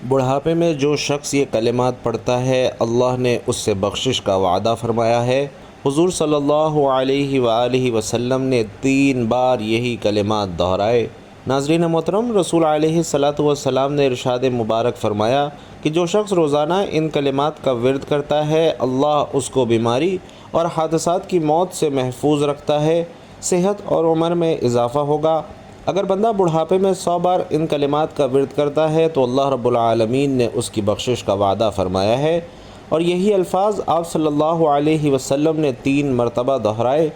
بڑھاپے میں جو شخص یہ کلمات پڑھتا ہے اللہ نے اس سے بخشش کا وعدہ فرمایا ہے۔ حضور صلی اللہ علیہ وآلہ وسلم نے 3 بار یہی کلمات دہرائے۔ ناظرین محترم، رسول علیہ الصلاۃ والسلام نے ارشاد مبارک فرمایا کہ جو شخص روزانہ ان کلمات کا ورد کرتا ہے اللہ اس کو بیماری اور حادثات کی موت سے محفوظ رکھتا ہے، صحت اور عمر میں اضافہ ہوگا۔ اگر بندہ بڑھاپے میں 100 بار ان کلمات کا ورد کرتا ہے تو اللہ رب العالمین نے اس کی بخشش کا وعدہ فرمایا ہے، اور یہی الفاظ آپ صلی اللہ علیہ وسلم نے 3 مرتبہ دہرائے۔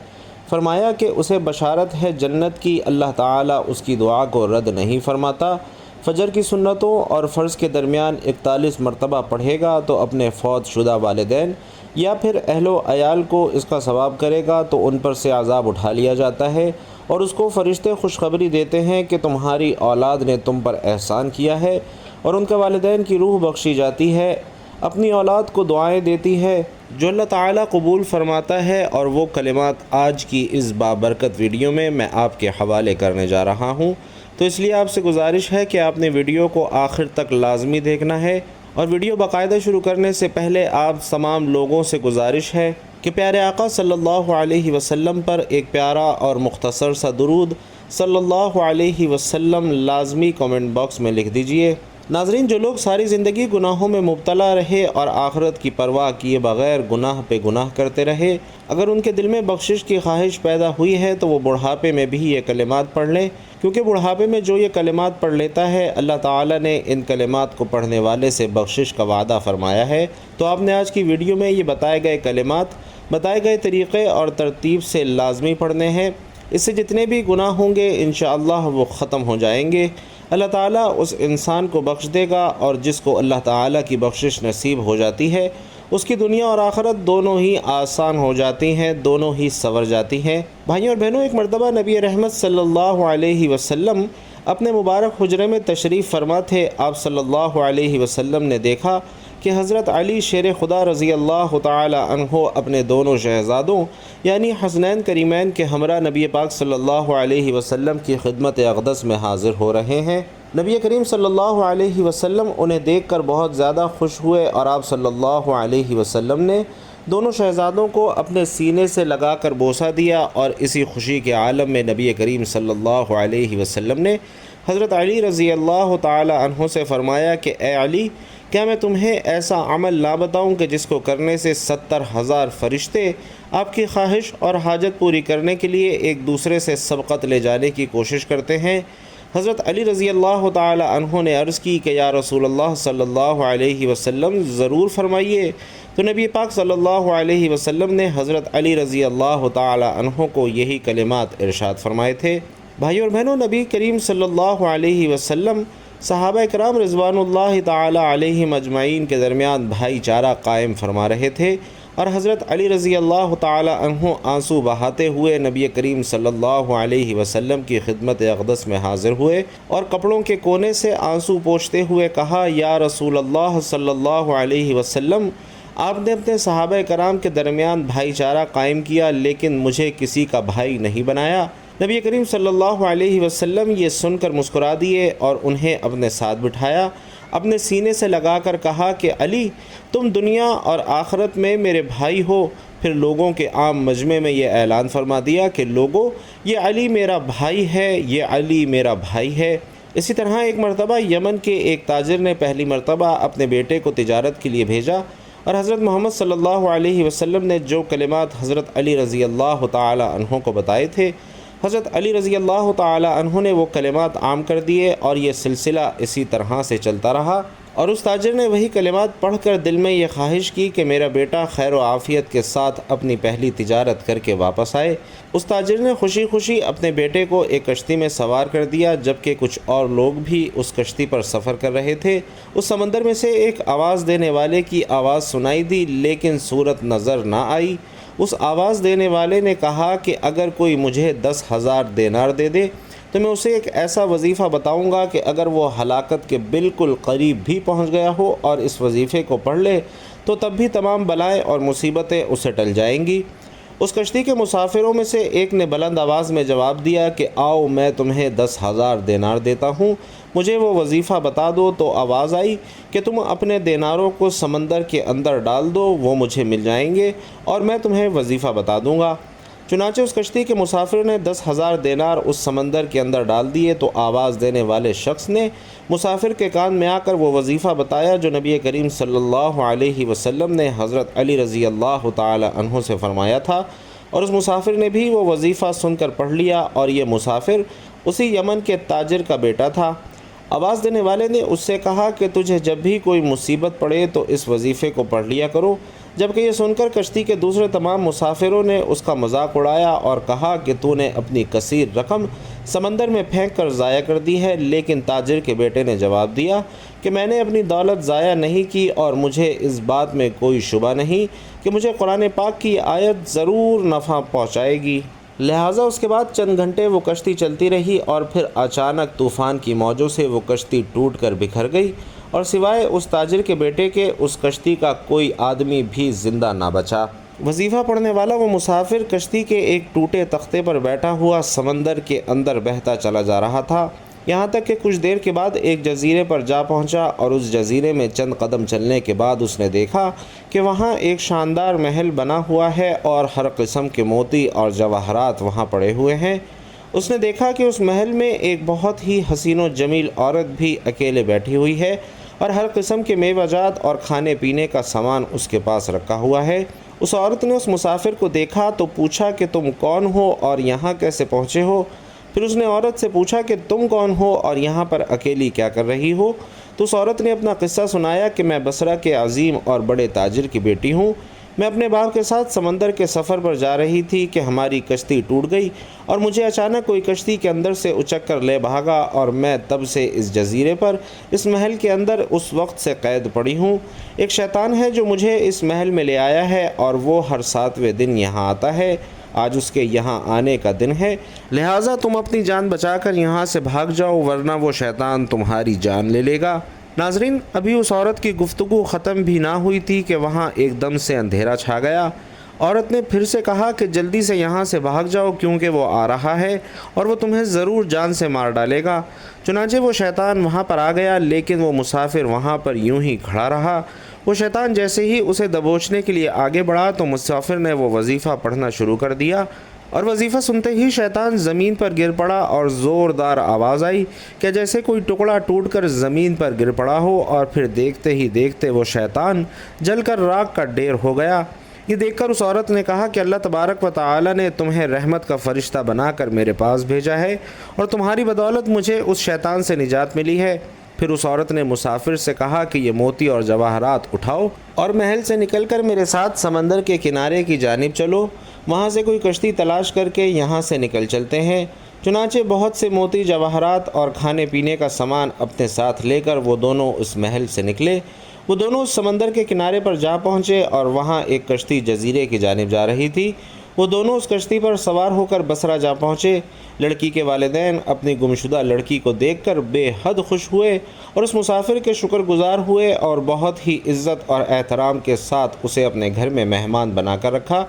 فرمایا کہ اسے بشارت ہے جنت کی، اللہ تعالیٰ اس کی دعا کو رد نہیں فرماتا۔ فجر کی سنتوں اور فرض کے درمیان 41 مرتبہ پڑھے گا تو اپنے فوت شدہ والدین یا پھر اہل و عیال کو اس کا ثواب کرے گا تو ان پر سے عذاب اٹھا لیا جاتا ہے، اور اس کو فرشتے خوشخبری دیتے ہیں کہ تمہاری اولاد نے تم پر احسان کیا ہے، اور ان کے والدین کی روح بخشی جاتی ہے، اپنی اولاد کو دعائیں دیتی ہے جو اللہ تعالیٰ قبول فرماتا ہے۔ اور وہ کلمات آج کی اس بابرکت ویڈیو میں آپ کے حوالے کرنے جا رہا ہوں، تو اس لیے آپ سے گزارش ہے کہ آپ نے ویڈیو کو آخر تک لازمی دیکھنا ہے، اور ویڈیو باقاعدہ شروع کرنے سے پہلے آپ تمام لوگوں سے گزارش ہے کہ پیارے آقا صلی اللہ علیہ وسلم پر ایک پیارا اور مختصر سا درود صلی اللہ علیہ وسلم لازمی کامنٹ باکس میں لکھ دیجئے۔ ناظرین، جو لوگ ساری زندگی گناہوں میں مبتلا رہے اور آخرت کی پرواہ کیے بغیر گناہ پہ گناہ کرتے رہے، اگر ان کے دل میں بخشش کی خواہش پیدا ہوئی ہے تو وہ بڑھاپے میں بھی یہ کلمات پڑھ لیں، کیونکہ بڑھاپے میں جو یہ کلمات پڑھ لیتا ہے اللہ تعالیٰ نے ان کلمات کو پڑھنے والے سے بخشش کا وعدہ فرمایا ہے۔ تو آپ نے آج کی ویڈیو میں یہ بتائے گئے کلمات بتائے گئے طریقے اور ترتیب سے لازمی پڑھنے ہیں۔ اس سے جتنے بھی گناہ ہوں گے انشاءاللہ وہ ختم ہو جائیں گے۔ اللہ تعالیٰ اس انسان کو بخش دے گا، اور جس کو اللہ تعالیٰ کی بخشش نصیب ہو جاتی ہے اس کی دنیا اور آخرت دونوں ہی آسان ہو جاتی ہیں، دونوں ہی سنور جاتی ہیں۔ بھائیوں اور بہنوں، ایک مرتبہ نبی رحمت صلی اللہ علیہ وسلم اپنے مبارک حجرے میں تشریف فرما تھے۔ آپ صلی اللہ علیہ وسلم نے دیکھا کہ حضرت علی شیر خدا رضی اللہ تعالی عنہ اپنے دونوں شہزادوں یعنی حسنین کریمین کے ہمراہ نبی پاک صلی اللہ علیہ وسلم کی خدمت اقدس میں حاضر ہو رہے ہیں۔ نبی کریم صلی اللہ علیہ وسلم انہیں دیکھ کر بہت زیادہ خوش ہوئے، اور آپ صلی اللہ علیہ وسلم نے دونوں شہزادوں کو اپنے سینے سے لگا کر بوسہ دیا، اور اسی خوشی کے عالم میں نبی کریم صلی اللہ علیہ وسلم نے حضرت علی رضی اللہ تعالی عنہ سے فرمایا کہ اے علی، کیا میں تمہیں ایسا عمل نہ بتاؤں کہ جس کو کرنے سے 70,000 فرشتے آپ کی خواہش اور حاجت پوری کرنے کے لیے ایک دوسرے سے سبقت لے جانے کی کوشش کرتے ہیں؟ حضرت علی رضی اللہ تعالی عنہ نے عرض کی کہ یا رسول اللہ صلی اللہ علیہ وسلم، ضرور فرمائیے۔ تو نبی پاک صلی اللہ علیہ وسلم نے حضرت علی رضی اللہ تعالی عنہ کو یہی کلمات ارشاد فرمائے تھے۔ بھائیوں اور بہنوں، نبی کریم صلی اللہ علیہ وسلم صحابہ کرام رضوان اللہ تعالی علیہم اجمعین کے درمیان بھائی چارہ قائم فرما رہے تھے، اور حضرت علی رضی اللہ تعالی عنہ آنسو بہاتے ہوئے نبی کریم صلی اللہ علیہ وسلم کی خدمت اقدس میں حاضر ہوئے، اور کپڑوں کے کونے سے آنسو پوچھتے ہوئے کہا، یا رسول اللہ صلی اللہ علیہ وسلم، آپ نے اپنے صحابہ کرام کے درمیان بھائی چارہ قائم کیا، لیکن مجھے کسی کا بھائی نہیں بنایا۔ نبی کریم صلی اللہ علیہ وسلم یہ سن کر مسکرا دیے اور انہیں اپنے ساتھ بٹھایا، اپنے سینے سے لگا کر کہا کہ علی، تم دنیا اور آخرت میں میرے بھائی ہو۔ پھر لوگوں کے عام مجمع میں یہ اعلان فرما دیا کہ لوگوں، یہ علی میرا بھائی ہے، یہ علی میرا بھائی ہے۔ اسی طرح ایک مرتبہ یمن کے ایک تاجر نے پہلی مرتبہ اپنے بیٹے کو تجارت کے لیے بھیجا، اور حضرت محمد صلی اللہ علیہ وسلم نے جو کلمات حضرت علی رضی اللہ تعالی عنہ کو بتائے تھے، حضرت علی رضی اللہ تعالی عنہ نے وہ کلمات عام کر دیے، اور یہ سلسلہ اسی طرح سے چلتا رہا، اور اس تاجر نے وہی کلمات پڑھ کر دل میں یہ خواہش کی کہ میرا بیٹا خیر و عافیت کے ساتھ اپنی پہلی تجارت کر کے واپس آئے۔ اس تاجر نے خوشی خوشی اپنے بیٹے کو ایک کشتی میں سوار کر دیا، جبکہ کچھ اور لوگ بھی اس کشتی پر سفر کر رہے تھے۔ اس سمندر میں سے ایک آواز دینے والے کی آواز سنائی دی، لیکن صورت نظر نہ آئی۔ اس آواز دینے والے نے کہا کہ اگر کوئی مجھے 10,000 دینار دے دے تو میں اسے ایک ایسا وظیفہ بتاؤں گا کہ اگر وہ ہلاکت کے بالکل قریب بھی پہنچ گیا ہو اور اس وظیفے کو پڑھ لے تو تب بھی تمام بلائیں اور مصیبتیں اسے ٹل جائیں گی۔ اس کشتی کے مسافروں میں سے ایک نے بلند آواز میں جواب دیا کہ آؤ میں تمہیں 10,000 دینار دیتا ہوں، مجھے وہ وظیفہ بتا دو۔ تو آواز آئی کہ تم اپنے دیناروں کو سمندر کے اندر ڈال دو، وہ مجھے مل جائیں گے اور میں تمہیں وظیفہ بتا دوں گا۔ چنانچہ اس کشتی کے مسافر نے 10,000 دینار اس سمندر کے اندر ڈال دیے تو آواز دینے والے شخص نے مسافر کے کان میں آ کر وہ وظیفہ بتایا جو نبی کریم صلی اللہ علیہ وسلم نے حضرت علی رضی اللہ تعالی عنہ سے فرمایا تھا، اور اس مسافر نے بھی وہ وظیفہ سن کر پڑھ لیا، اور یہ مسافر اسی یمن کے تاجر کا بیٹا تھا۔ آواز دینے والے نے اس سے کہا کہ تجھے جب بھی کوئی مصیبت پڑے تو اس وظیفے کو پڑھ لیا کرو، جبکہ یہ سن کر کشتی کے دوسرے تمام مسافروں نے اس کا مذاق اڑایا اور کہا کہ تو نے اپنی کثیر رقم سمندر میں پھینک کر ضائع کر دی ہے، لیکن تاجر کے بیٹے نے جواب دیا کہ میں نے اپنی دولت ضائع نہیں کی اور مجھے اس بات میں کوئی شبہ نہیں کہ مجھے قرآن پاک کی آیت ضرور نفع پہنچائے گی۔ لہٰذا اس کے بعد چند گھنٹے وہ کشتی چلتی رہی اور پھر اچانک طوفان کی موجوں سے وہ کشتی ٹوٹ کر بکھر گئی، اور سوائے اس تاجر کے بیٹے کے اس کشتی کا کوئی آدمی بھی زندہ نہ بچا۔ وظیفہ پڑھنے والا وہ مسافر کشتی کے ایک ٹوٹے تختے پر بیٹھا ہوا سمندر کے اندر بہتا چلا جا رہا تھا، یہاں تک کہ کچھ دیر کے بعد ایک جزیرے پر جا پہنچا، اور اس جزیرے میں چند قدم چلنے کے بعد اس نے دیکھا کہ وہاں ایک شاندار محل بنا ہوا ہے اور ہر قسم کے موتی اور جواہرات وہاں پڑے ہوئے ہیں۔ اس نے دیکھا کہ اس محل میں ایک بہت ہی حسین و جمیل عورت بھی اکیلے بیٹھی ہوئی ہے، اور ہر قسم کے میوہ جات اور کھانے پینے کا سامان اس کے پاس رکھا ہوا ہے۔ اس عورت نے اس مسافر کو دیکھا تو پوچھا کہ تم کون ہو اور یہاں کیسے پہنچے ہو؟ پھر اس نے عورت سے پوچھا کہ تم کون ہو اور یہاں پر اکیلی کیا کر رہی ہو؟ تو اس عورت نے اپنا قصہ سنایا کہ میں بصرہ کے عظیم اور بڑے تاجر کی بیٹی ہوں، میں اپنے باپ کے ساتھ سمندر کے سفر پر جا رہی تھی کہ ہماری کشتی ٹوٹ گئی اور مجھے اچانک کوئی کشتی کے اندر سے اچک کر لے بھاگا، اور میں تب سے اس جزیرے پر اس محل کے اندر اس وقت سے قید پڑی ہوں۔ ایک شیطان ہے جو مجھے اس محل میں لے آیا ہے اور وہ ہر 7ویں دن یہاں آتا ہے، آج اس کے یہاں آنے کا دن ہے، لہٰذا تم اپنی جان بچا کر یہاں سے بھاگ جاؤ ورنہ وہ شیطان تمہاری جان لے لے گا۔ ناظرین، ابھی اس عورت کی گفتگو ختم بھی نہ ہوئی تھی کہ وہاں ایک دم سے اندھیرا چھا گیا۔ عورت نے پھر سے کہا کہ جلدی سے یہاں سے بھاگ جاؤ کیونکہ وہ آ رہا ہے اور وہ تمہیں ضرور جان سے مار ڈالے گا۔ چنانچہ وہ شیطان وہاں پر آ گیا، لیکن وہ مسافر وہاں پر یوں ہی کھڑا رہا۔ وہ شیطان جیسے ہی اسے دبوچنے کے لیے آگے بڑھا تو مسافر نے وہ وظیفہ پڑھنا شروع کر دیا، اور وظیفہ سنتے ہی شیطان زمین پر گر پڑا اور زوردار آواز آئی کہ جیسے کوئی ٹکڑا ٹوٹ کر زمین پر گر پڑا ہو، اور پھر دیکھتے ہی دیکھتے وہ شیطان جل کر راکھ کا ڈھیر ہو گیا۔ یہ دیکھ کر اس عورت نے کہا کہ اللہ تبارک و تعالی نے تمہیں رحمت کا فرشتہ بنا کر میرے پاس بھیجا ہے اور تمہاری بدولت مجھے اس شیطان سے نجات ملی ہے۔ پھر اس عورت نے مسافر سے کہا کہ یہ موتی اور جواہرات اٹھاؤ اور محل سے نکل کر میرے ساتھ سمندر کے کنارے کی جانب چلو، وہاں سے کوئی کشتی تلاش کر کے یہاں سے نکل چلتے ہیں۔ چنانچہ بہت سے موتی، جواہرات اور کھانے پینے کا سامان اپنے ساتھ لے کر وہ دونوں اس محل سے نکلے۔ وہ دونوں اس سمندر کے کنارے پر جا پہنچے اور وہاں ایک کشتی جزیرے کی جانب جا رہی تھی۔ وہ دونوں اس کشتی پر سوار ہو کر بصرہ جا پہنچے۔ لڑکی کے والدین اپنی گمشدہ لڑکی کو دیکھ کر بے حد خوش ہوئے اور اس مسافر کے شکر گزار ہوئے اور بہت ہی عزت اور احترام کے ساتھ اسے اپنے گھر میں مہمان بنا کر رکھا۔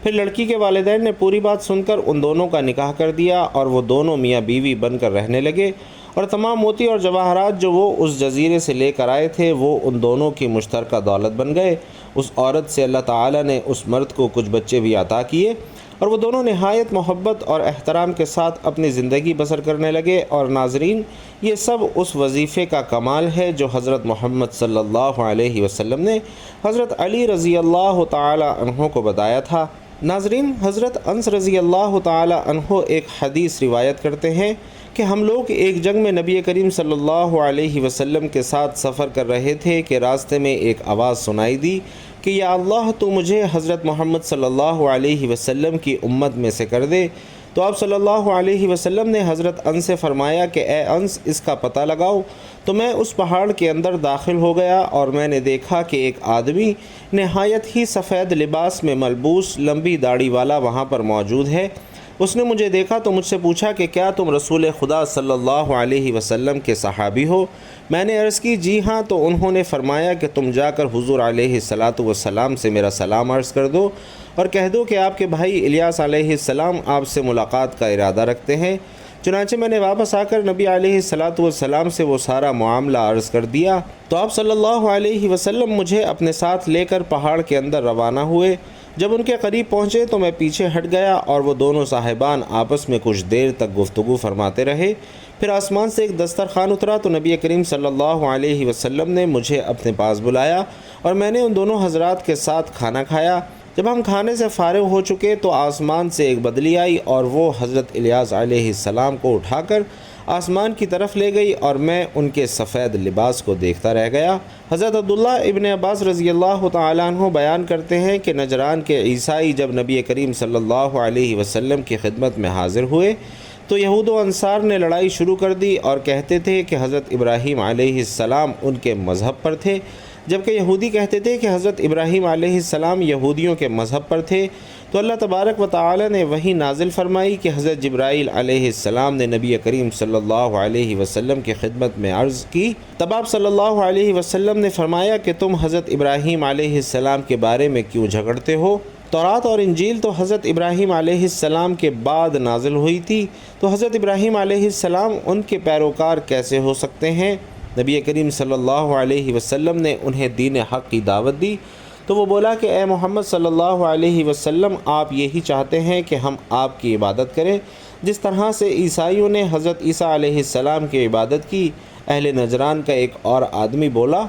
پھر لڑکی کے والدین نے پوری بات سن کر ان دونوں کا نکاح کر دیا اور وہ دونوں میاں بیوی بن کر رہنے لگے، اور تمام موتی اور جواہرات جو وہ اس جزیرے سے لے کر آئے تھے وہ ان دونوں کی مشترکہ دولت بن گئے۔ اس عورت سے اللہ تعالی نے اس مرد کو کچھ بچے بھی عطا کیے، اور وہ دونوں نہایت محبت اور احترام کے ساتھ اپنی زندگی بسر کرنے لگے۔ اور ناظرین، یہ سب اس وظیفے کا کمال ہے جو حضرت محمد صلی اللہ علیہ وسلم نے حضرت علی رضی اللہ تعالی عنہ کو بتایا تھا۔ ناظرین، حضرت انس رضی اللہ تعالی عنہ ایک حدیث روایت کرتے ہیں کہ ہم لوگ ایک جنگ میں نبی کریم صلی اللہ علیہ وسلم کے ساتھ سفر کر رہے تھے کہ راستے میں ایک آواز سنائی دی کہ یا اللہ تو مجھے حضرت محمد صلی اللہ علیہ وسلم کی امت میں سے کر دے۔ تو آپ صلی اللہ علیہ وسلم نے حضرت انس سے فرمایا کہ اے انس، اس کا پتہ لگاؤ۔ تو میں اس پہاڑ کے اندر داخل ہو گیا اور میں نے دیکھا کہ ایک آدمی نہایت ہی سفید لباس میں ملبوس، لمبی داڑھی والا وہاں پر موجود ہے۔ اس نے مجھے دیکھا تو مجھ سے پوچھا کہ کیا تم رسول خدا صلی اللہ علیہ وسلم کے صحابی ہو؟ میں نے عرض کی جی ہاں، تو انہوں نے فرمایا کہ تم جا کر حضور علیہ السلام سے میرا سلام عرض کر دو اور کہہ دو کہ آپ کے بھائی الیاس علیہ السلام آپ سے ملاقات کا ارادہ رکھتے ہیں۔ چنانچہ میں نے واپس آ کر نبی علیہ السلام سے وہ سارا معاملہ عرض کر دیا تو آپ صلی اللہ علیہ وسلم مجھے اپنے ساتھ لے کر پہاڑ کے اندر روانہ ہوئے۔ جب ان کے قریب پہنچے تو میں پیچھے ہٹ گیا اور وہ دونوں صاحبان آپس میں کچھ دیر تک گفتگو فرماتے رہے۔ پھر آسمان سے ایک دسترخوان اترا تو نبی کریم صلی اللہ علیہ وسلم نے مجھے اپنے پاس بلایا اور میں نے ان دونوں حضرات کے ساتھ کھانا کھایا۔ جب ہم کھانے سے فارغ ہو چکے تو آسمان سے ایک بدلی آئی اور وہ حضرت الیاس علیہ السلام کو اٹھا کر آسمان کی طرف لے گئی اور میں ان کے سفید لباس کو دیکھتا رہ گیا۔ حضرت عبداللہ ابن عباس رضی اللہ تعالیٰ عنہ بیان کرتے ہیں کہ نجران کے عیسائی جب نبی کریم صلی اللہ علیہ وسلم کی خدمت میں حاضر ہوئے تو یہود و انصار نے لڑائی شروع کر دی اور کہتے تھے کہ حضرت ابراہیم علیہ السلام ان کے مذہب پر تھے، جبکہ یہودی کہتے تھے کہ حضرت ابراہیم علیہ السلام یہودیوں کے مذہب پر تھے۔ تو اللہ تبارک و تعالی نے وحی نازل فرمائی کہ حضرت جبرائیل علیہ السلام نے نبی کریم صلی اللہ علیہ وسلم کی خدمت میں عرض کی، تب آپ صلی اللہ علیہ وسلم نے فرمایا کہ تم حضرت ابراہیم علیہ السلام کے بارے میں کیوں جھگڑتے ہو؟ تورات اور انجیل تو حضرت ابراہیم علیہ السلام کے بعد نازل ہوئی تھی، تو حضرت ابراہیم علیہ السلام ان کے پیروکار کیسے ہو سکتے ہیں؟ نبی کریم صلی اللہ علیہ وسلم نے انہیں دین حق کی دعوت دی تو وہ بولا کہ اے محمد صلی اللہ علیہ وسلم، آپ یہی چاہتے ہیں کہ ہم آپ کی عبادت کریں جس طرح سے عیسائیوں نے حضرت عیسیٰ علیہ السلام کی عبادت کی۔ اہل نجران کا ایک اور آدمی بولا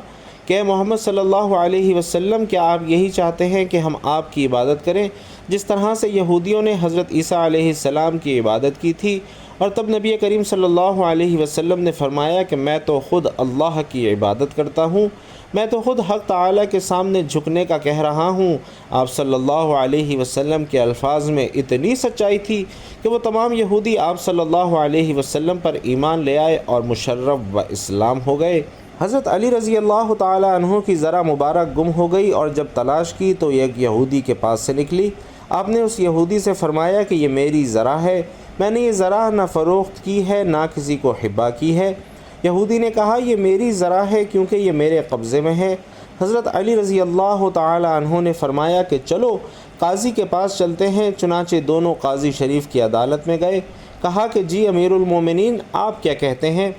کہ اے محمد صلی اللہ علیہ وسلم، کیا آپ یہی چاہتے ہیں کہ ہم آپ کی عبادت کریں جس طرح سے یہودیوں نے حضرت عیسیٰ علیہ السلام کی عبادت کی تھی؟ اور تب نبی کریم صلی اللہ علیہ وسلم نے فرمایا کہ میں تو خود اللہ کی عبادت کرتا ہوں، میں تو خود حق تعالیٰ کے سامنے جھکنے کا کہہ رہا ہوں۔ آپ صلی اللہ علیہ وسلم کے الفاظ میں اتنی سچائی تھی کہ وہ تمام یہودی آپ صلی اللہ علیہ وسلم پر ایمان لے آئے اور مشرف و اسلام ہو گئے۔ حضرت علی رضی اللہ تعالی عنہ کی ذرا مبارک گم ہو گئی اور جب تلاش کی تو ایک یہودی کے پاس سے نکلی۔ آپ نے اس یہودی سے فرمایا کہ یہ میری ذرا ہے، میں نے یہ ذرا نہ فروخت کی ہے نہ کسی کو ہبہ کی ہے۔ یہودی نے کہا یہ میری ذرا ہے کیونکہ یہ میرے قبضے میں ہے۔ حضرت علی رضی اللہ تعالی عنہ نے فرمایا کہ چلو قاضی کے پاس چلتے ہیں۔ چنانچہ دونوں قاضی شریف کی عدالت میں گئے۔ کہا کہ جی امیر المومنین، آپ کیا کہتے ہیں؟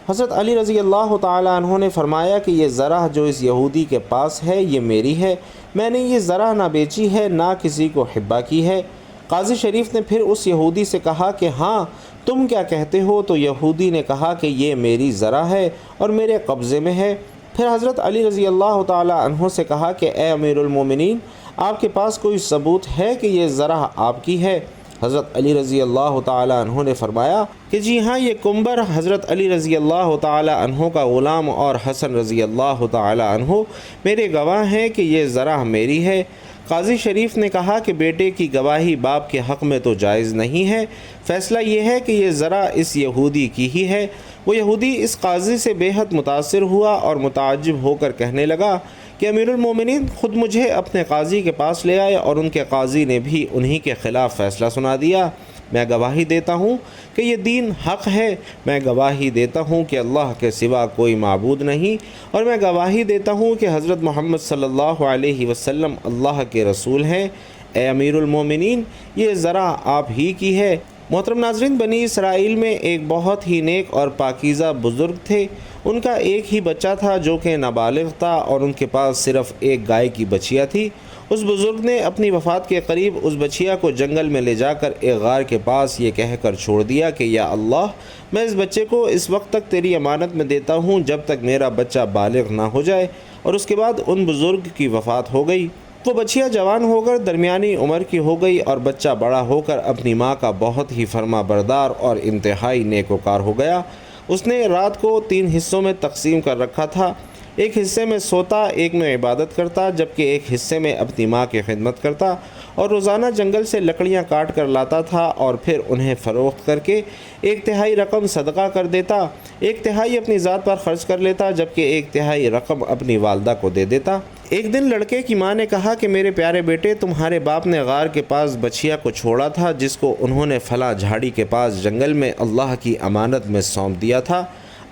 حضرت علی رضی اللہ تعالی عنہ نے فرمایا کہ یہ ذرا جو اس یہودی کے پاس ہے یہ میری ہے، میں نے یہ ذرا نہ بیچی ہے نہ کسی کو ہبہ کی ہے۔ قاضی شریف نے پھر اس یہودی سے کہا کہ ہاں تم کیا کہتے ہو؟ تو یہودی نے کہا کہ یہ میری ذرا ہے اور میرے قبضے میں ہے۔ پھر حضرت علی رضی اللہ تعالی عنہ سے کہا کہ اے امیر المومنین، آپ کے پاس کوئی ثبوت ہے کہ یہ ذرا آپ کی ہے؟ حضرت علی رضی اللہ تعالی عنہ نے فرمایا کہ جی ہاں، یہ کمبر حضرت علی رضی اللہ تعالی عنہ کا غلام اور حسن رضی اللہ تعالی عنہ میرے گواہ ہیں کہ یہ ذرا میری ہے۔ قاضی شریف نے کہا کہ بیٹے کی گواہی باپ کے حق میں تو جائز نہیں ہے، فیصلہ یہ ہے کہ یہ ذرا اس یہودی کی ہی ہے۔ وہ یہودی اس قاضی سے بے حد متاثر ہوا اور متعجب ہو کر کہنے لگا کہ امیر المومنین خود مجھے اپنے قاضی کے پاس لے آئے اور ان کے قاضی نے بھی انہی کے خلاف فیصلہ سنا دیا۔ میں گواہی دیتا ہوں کہ یہ دین حق ہے، میں گواہی دیتا ہوں کہ اللہ کے سوا کوئی معبود نہیں، اور میں گواہی دیتا ہوں کہ حضرت محمد صلی اللہ علیہ وسلم اللہ کے رسول ہیں۔ اے امیر المومنین، یہ ذرا آپ ہی کی ہے۔ محترم ناظرین، بنی اسرائیل میں ایک بہت ہی نیک اور پاکیزہ بزرگ تھے۔ ان کا ایک ہی بچہ تھا جو کہ نابالغ تھا اور ان کے پاس صرف ایک گائے کی بچیا تھی۔ اس بزرگ نے اپنی وفات کے قریب اس بچیا کو جنگل میں لے جا کر ایک غار کے پاس یہ کہہ کر چھوڑ دیا کہ یا اللہ، میں اس بچے کو اس وقت تک تیری امانت میں دیتا ہوں جب تک میرا بچہ بالغ نہ ہو جائے، اور اس کے بعد ان بزرگ کی وفات ہو گئی۔ وہ بچیا جوان ہو کر درمیانی عمر کی ہو گئی اور بچہ بڑا ہو کر اپنی ماں کا بہت ہی فرما بردار اور انتہائی نیکوکار ہو گیا۔ اس نے رات کو 3 حصوں میں تقسیم کر رکھا تھا۔ ایک حصے میں سوتا، ایک میں عبادت کرتا، جبکہ ایک حصے میں اپنی ماں کی خدمت کرتا، اور روزانہ جنگل سے لکڑیاں کاٹ کر لاتا تھا اور پھر انہیں فروخت کر کے 1/3 رقم صدقہ کر دیتا، 1/3 اپنی ذات پر خرچ کر لیتا، جبکہ 1/3 رقم اپنی والدہ کو دے دیتا۔ ایک دن لڑکے کی ماں نے کہا کہ میرے پیارے بیٹے، تمہارے باپ نے غار کے پاس بچھیا کو چھوڑا تھا جس کو انہوں نے فلاں جھاڑی کے پاس جنگل میں اللہ کی امانت میں سونپ دیا تھا۔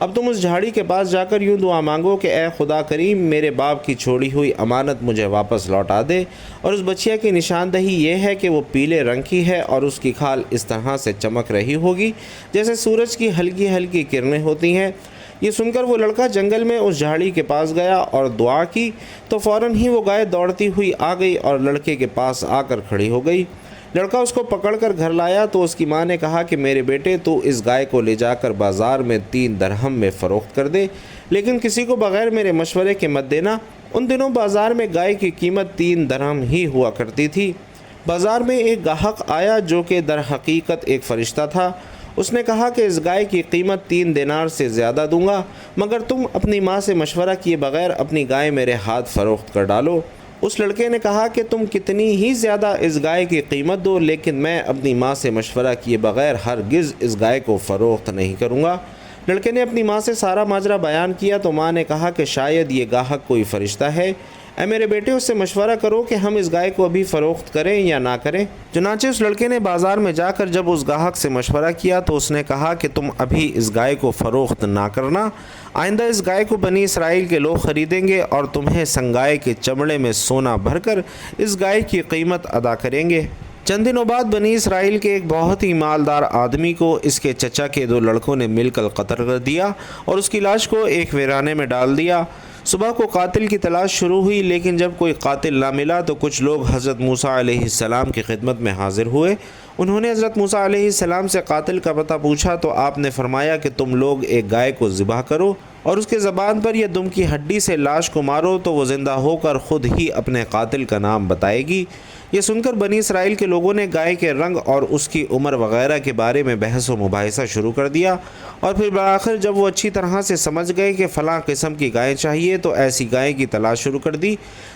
اب تم اس جھاڑی کے پاس جا کر یوں دعا مانگو کہ اے خدا کریم، میرے باپ کی چھوڑی ہوئی امانت مجھے واپس لوٹا دے، اور اس بچیا کی نشاندہی یہ ہے کہ وہ پیلے رنگ کی ہے اور اس کی کھال اس طرح سے چمک رہی ہوگی جیسے سورج کی ہلکی ہلکی کرنیں ہوتی ہیں۔ یہ سن کر وہ لڑکا جنگل میں اس جھاڑی کے پاس گیا اور دعا کی تو فوراً ہی وہ گائے دوڑتی ہوئی آ گئی اور لڑکے کے پاس آ کر کھڑی ہو گئی۔ لڑکا اس کو پکڑ کر گھر لایا تو اس کی ماں نے کہا کہ میرے بیٹے، تو اس گائے کو لے جا کر بازار میں 3 درہم میں فروخت کر دے، لیکن کسی کو بغیر میرے مشورے کے مت دینا۔ ان دنوں بازار میں گائے کی قیمت 3 درہم ہی ہوا کرتی تھی۔ بازار میں ایک گاہک آیا جو کہ در حقیقت ایک فرشتہ تھا۔ اس نے کہا کہ اس گائے کی قیمت 3 دینار سے زیادہ دوں گا، مگر تم اپنی ماں سے مشورہ کیے بغیر اپنی گائے میرے ہاتھ فروخت کر ڈالو۔ اس لڑکے نے کہا کہ تم کتنی ہی زیادہ اس گائے کی قیمت دو، لیکن میں اپنی ماں سے مشورہ کیے بغیر ہرگز اس گائے کو فروخت نہیں کروں گا۔ لڑکے نے اپنی ماں سے سارا ماجرا بیان کیا تو ماں نے کہا کہ شاید یہ گاہک کوئی فرشتہ ہے، اے میرے بیٹے اس سے مشورہ کرو کہ ہم اس گائے کو ابھی فروخت کریں یا نہ کریں۔ چنانچہ اس لڑکے نے بازار میں جا کر جب اس گاہک سے مشورہ کیا تو اس نے کہا کہ تم ابھی اس گائے کو فروخت نہ کرنا، آئندہ اس گائے کو بنی اسرائیل کے لوگ خریدیں گے اور تمہیں سنگائے کے چمڑے میں سونا بھر کر اس گائے کی قیمت ادا کریں گے۔ چند دنوں بعد بنی اسرائیل کے ایک بہت ہی مالدار آدمی کو اس کے چچا کے 2 لڑکوں نے مل کر قتل کر دیا اور اس کی لاش کو ایک ویرانے میں ڈال دیا۔ صبح کو قاتل کی تلاش شروع ہوئی، لیکن جب کوئی قاتل نہ ملا تو کچھ لوگ حضرت موسیٰ علیہ السلام کی خدمت میں حاضر ہوئے۔ انہوں نے حضرت موسیٰ علیہ السلام سے قاتل کا پتہ پوچھا تو آپ نے فرمایا کہ تم لوگ ایک گائے کو ذبح کرو اور اس کے زبان پر یا دم کی ہڈی سے لاش کو مارو تو وہ زندہ ہو کر خود ہی اپنے قاتل کا نام بتائے گی۔ یہ سن کر بنی اسرائیل کے لوگوں نے گائے کے رنگ اور اس کی عمر وغیرہ کے بارے میں بحث و مباحثہ شروع کر دیا، اور پھر بالآخر جب وہ اچھی طرح سے سمجھ گئے کہ فلاں قسم کی گائے چاہیے تو ایسی گائے کی تلاش شروع کر دی۔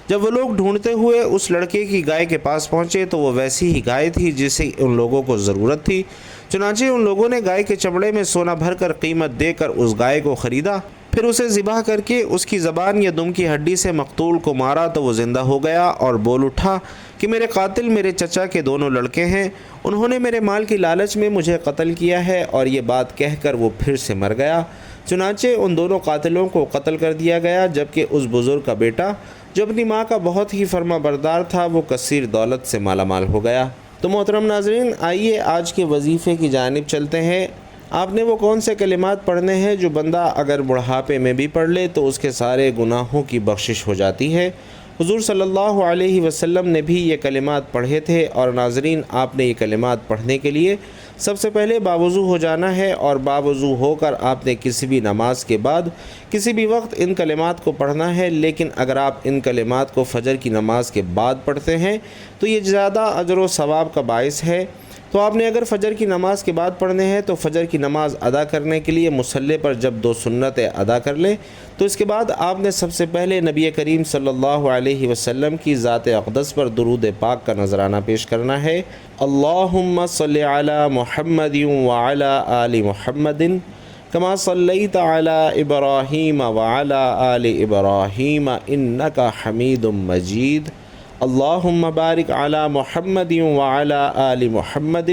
جب وہ لوگ ڈھونڈتے ہوئے اس لڑکے کی گائے کے پاس پہنچے تو وہ ویسی ہی گائے تھی جسے ان لوگوں کو ضرورت تھی۔ چنانچہ ان لوگوں نے گائے کے چمڑے میں سونا بھر کر قیمت دے کر اس گائے کو خریدا، پھر اسے ذبح کر کے اس کی زبان یا دم کی ہڈی سے مقتول کو مارا تو وہ زندہ ہو گیا اور بول اٹھا کہ میرے قاتل میرے چچا کے 2 لڑکے ہیں، انہوں نے میرے مال کی لالچ میں مجھے قتل کیا ہے، اور یہ بات کہہ کر وہ پھر سے مر گیا۔ چنانچہ ان 2 قاتلوں کو قتل کر دیا گیا، جبکہ اس بزرگ کا بیٹا جو اپنی ماں کا بہت ہی فرما بردار تھا وہ کثیر دولت سے مالا مال ہو گیا۔ تو محترم ناظرین، آئیے آج کے وظیفے کی جانب چلتے ہیں۔ آپ نے وہ کون سے کلمات پڑھنے ہیں جو بندہ اگر بڑھاپے میں بھی پڑھ لے تو اس کے سارے گناہوں کی بخشش ہو جاتی ہے؟ حضور صلی اللہ علیہ وسلم نے بھی یہ کلمات پڑھے تھے، اور ناظرین آپ نے یہ کلمات پڑھنے کے لیے سب سے پہلے باوضو ہو جانا ہے، اور باوضو ہو کر آپ نے کسی بھی نماز کے بعد کسی بھی وقت ان کلمات کو پڑھنا ہے۔ لیکن اگر آپ ان کلمات کو فجر کی نماز کے بعد پڑھتے ہیں تو یہ زیادہ اجر و ثواب کا باعث ہے۔ تو آپ نے اگر فجر کی نماز کے بعد پڑھنے ہیں تو فجر کی نماز ادا کرنے کے لیے مصلی پر جب 2 سنتیں ادا کر لیں تو اس کے بعد آپ نے سب سے پہلے نبی کریم صلی اللہ علیہ وسلم کی ذات اقدس پر درود پاک کا نذرانہ پیش کرنا ہے۔ اللہم صلی علی محمد وعلی آل محمد کما صلیت علی ابراہیم وعلی آل ابراہیم انک حمید مجید۔ اللہم بارک علی محمد وعلی آل محمد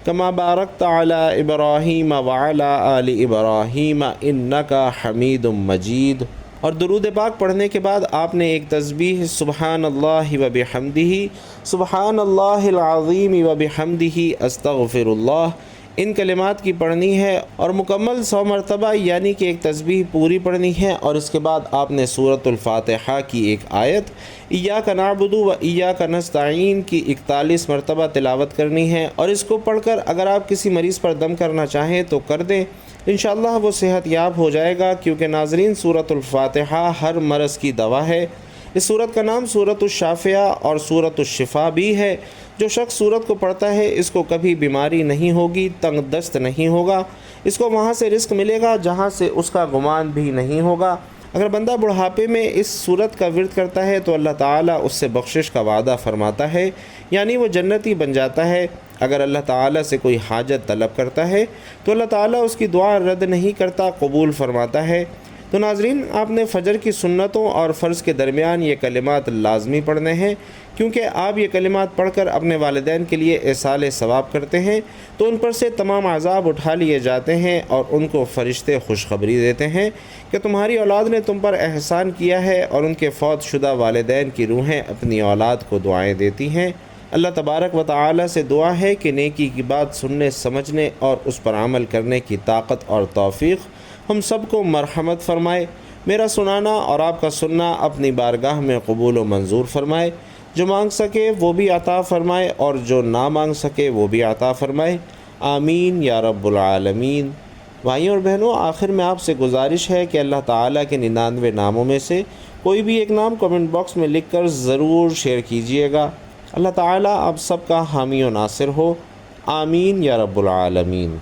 کما بارکت علی ابراہیم وعلی آل ابراہیم انک حمید مجید۔ اور درود پاک پڑھنے کے بعد آپ نے ایک تسبیح سبحان اللہ و بحمدہ، سبحان اللہ العظیم و بحمدہ، استغفر اللہ، ان کلمات کی پڑھنی ہے، اور مکمل 100 مرتبہ یعنی کہ ایک تسبیح پوری پڑھنی ہے۔ اور اس کے بعد آپ نے سورۃ الفاتحہ کی ایک آیت ایاک نعبد و ایاک نستعین کی 41 مرتبہ تلاوت کرنی ہے، اور اس کو پڑھ کر اگر آپ کسی مریض پر دم کرنا چاہیں تو کر دیں، انشاءاللہ وہ صحت یاب ہو جائے گا، کیونکہ ناظرین سورۃ الفاتحہ ہر مرض کی دوا ہے۔ اس سورت کا نام سورۃ الشافیہ اور سورۃ الشفا بھی ہے۔ جو شخص سورت کو پڑھتا ہے اس کو کبھی بیماری نہیں ہوگی، تنگ دست نہیں ہوگا، اس کو وہاں سے رزق ملے گا جہاں سے اس کا گمان بھی نہیں ہوگا۔ اگر بندہ بڑھاپے میں اس صورت کا ورد کرتا ہے تو اللہ تعالیٰ اس سے بخشش کا وعدہ فرماتا ہے، یعنی وہ جنتی بن جاتا ہے۔ اگر اللہ تعالیٰ سے کوئی حاجت طلب کرتا ہے تو اللہ تعالیٰ اس کی دعا رد نہیں کرتا، قبول فرماتا ہے۔ تو ناظرین، آپ نے فجر کی سنتوں اور فرض کے درمیان یہ کلمات لازمی پڑھنے ہیں، کیونکہ آپ یہ کلمات پڑھ کر اپنے والدین کے لیے ایصال ثواب کرتے ہیں تو ان پر سے تمام عذاب اٹھا لیے جاتے ہیں، اور ان کو فرشتے خوشخبری دیتے ہیں کہ تمہاری اولاد نے تم پر احسان کیا ہے، اور ان کے فوت شدہ والدین کی روحیں اپنی اولاد کو دعائیں دیتی ہیں۔ اللہ تبارک و تعالی سے دعا ہے کہ نیکی کی بات سننے، سمجھنے اور اس پر عمل کرنے کی طاقت اور توفیق ہم سب کو مرحمت فرمائے۔ میرا سنانا اور آپ کا سننا اپنی بارگاہ میں قبول و منظور فرمائے۔ جو مانگ سکے وہ بھی عطا فرمائے، اور جو نہ مانگ سکے وہ بھی عطا فرمائے۔ آمین یا رب العالمین۔ بھائیوں اور بہنوں، آخر میں آپ سے گزارش ہے کہ اللہ تعالیٰ کے 99 ناموں میں سے کوئی بھی ایک نام کمنٹ باکس میں لکھ کر ضرور شیئر کیجئے گا۔ اللہ تعالیٰ آپ سب کا حامی و ناصر ہو۔ آمین یا رب العالمین۔